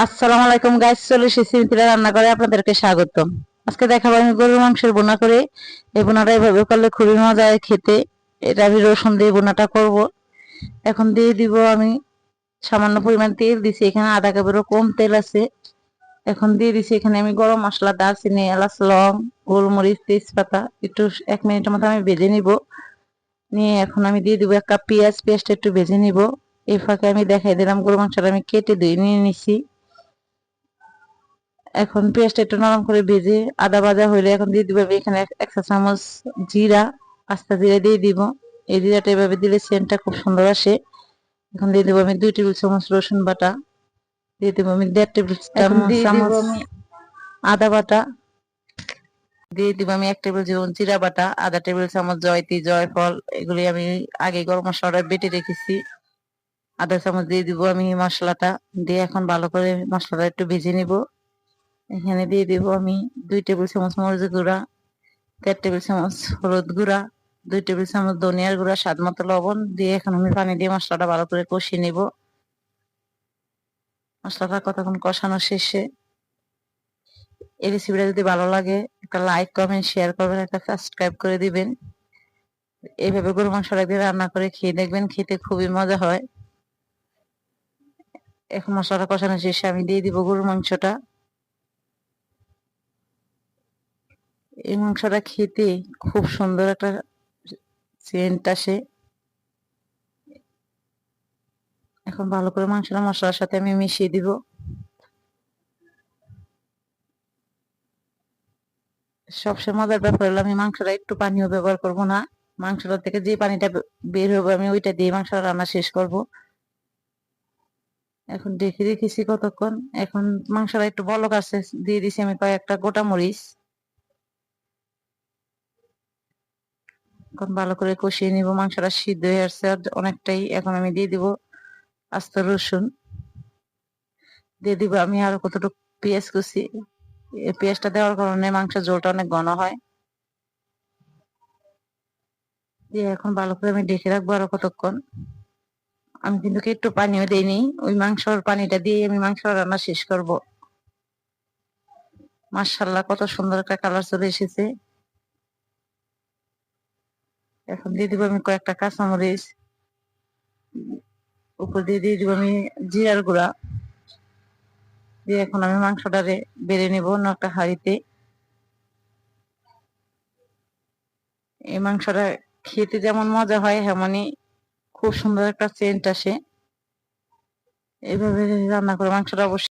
আসসালামু আলাইকুম গাইস, চলে এসেছি মিথিলা রান্না করে আপনাদেরকে স্বাগতম। আজকে দেখাবো আমি গরুর মাংসের বোনা করে। এই বোনাটা এভাবে করলে খুবই মজা হয় খেতে। এটা আমি রসুন দিয়ে বোনাটা করব। এখন দিয়ে দিব আমি সামান্য পরিমাণ তেল দিছি, এখানে আধা কাপেরও কম তেল আছে। এখন দিয়ে দিছি এখানে আমি গরম মশলা, দারচিনি, এলাচ, লং, গোলমরিচ, তেজপাতা একটু 1 মিনিটের মতো আমি ভেজে নিব। নিয়ে এখন আমি দিয়ে দিব 1 কাপ পেঁয়াজ। পেঁয়াজটা একটু ভেজে নিব। এই ফাঁকে আমি দেখাই দিলাম গরু মাংসটা আমি কেটে ধুয়ে নিয়ে নিছি। এখন পেঁয়াজটা একটু নরম করে ভেজে আদা ভাজা হইলে এখন দিয়ে দিব আমি এখানে 1 চা চামচ জিরা, আস্তা জিরা দিয়ে দিব। এই জিরাটা এভাবে দিলে সেন্টটা খুব সুন্দর আসে। এখন দিয়ে দিব আমি 2 টেবিল চামচ রসুন বাটা, দিয়ে দিব আমি 1.5 টেবিল চামচ আদা বাটা, দিয়ে দিব আমি 1 টেবিল চামচ জিরা বাটা, আধা 1 টেবিল চামচ জয়তি, জয়ফল, এগুলি আমি আগে গরম মশলাটা বেটে রেখেছি। আধা 1 চামচ দিয়ে দিব আমি মশলাটা, দিয়ে এখন ভালো করে মশলাটা একটু ভেজে নিব। এখানে দিয়ে দিব আমি 2 টেবিল চামচ মরিচ গুঁড়া, 1.5 টেবিল চামচ হলুদ গুঁড়া, 2 টেবিল চামচ ধনিয়ার গুঁড়া, স্বাদ মতো লবণ দিয়ে এখন আমি পানি দিয়ে মশলাটা ভালো করে কষিয়ে নিব। মশলাটা কতক্ষণ কষানো শেষে এই রেসিপিটা যদি ভালো লাগে একটা লাইক, কমেন্ট, শেয়ার করবেন, একটা সাবস্ক্রাইব করে দিবেন। এইভাবে গরু মাংসটা দিয়ে রান্না করে খেয়ে দেখবেন, খেতে খুবই মজা হয়। এখন মশলাটা কষানো শেষে আমি দিয়ে দিব গরুর মাংসটা। এই মাংসটা খেতে খুব সুন্দর একটা সেন্ট আসে। এখন ভালো করে মাংসটা মশলার সাথে আমি মিশিয়ে দিব। সবচেয়ে মজার ব্যাপার হলো আমি মাংসটা একটু পানিও ব্যবহার করব না। মাংসটা থেকে যে পানিটা বের হবে আমি ওইটা দিয়ে মাংসটা রান্না শেষ করব। এখন দেখে রেখেছি কতক্ষণ। এখন মাংসটা একটু বলক আসছে, দিয়ে দিছি আমি কয়েকটা গোটা মরিচ। এখন ভালো করে কষিয়ে নিব। মাংসটা সিদ্ধ হয়ে আসছে অনেকটাই। এখন আমি দিয়ে দিব আস্ত রসুন, দিয়ে দিব আমি আরো কতটুকু পেঁয়াজ কুচি। এই পেঁয়াজটা দেওয়ার কারণে মাংসের ঝোলটা অনেক ঘন হয়। দিয়ে এখন ভালো করে আমি ঢেকে রাখবো আরো কতক্ষণ। আমি কিন্তু একটু পানিও দেইনি, ওই মাংসর পানিটা দিয়ে আমি মাংস রান্না শেষ করব। মাশাআল্লাহ, কত সুন্দর একটা কালার চলে এসেছে। এখন দিয়ে দিব আমি কয়েকটা কাঁচামরিচ, উপর দিয়ে দিব আমি জিরার গুঁড়া। দিয়ে এখন আমি মাংসটারে বেড়ে নেব অন্য একটা হাঁড়িতে। এই মাংসটা খেতে যেমন মজা হয় তেমনই খুব সুন্দর একটা সেন্ট আসে। এইভাবে রান্না করে মাংসটা অবশ্যই